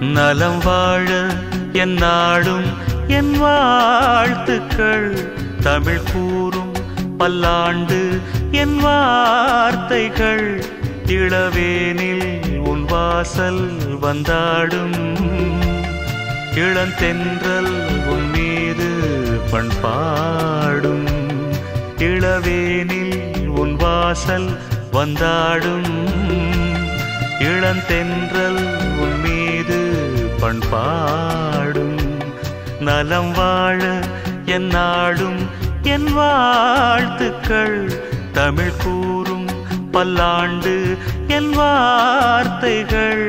நலம் வாழ என் நாடும் என் வாழ்த்துக்கள். தமிழ் கூறும் பல்லாண்டு என் வார்த்தைகள். இளவேனில் உன் வாசல் வந்தாடும். இளந்தென்றல் உன் மீது பண்பாடும். இளவேனில் உன் வாசல் வந்தாடும். இளந்தென்றல் உன் மீது பண்பாடும். நலம் வாழ என் நாடும் என் வாழ்த்துக்கள். தமிழ் கூறும் பல்லாண்டு என் வார்த்தைகள்.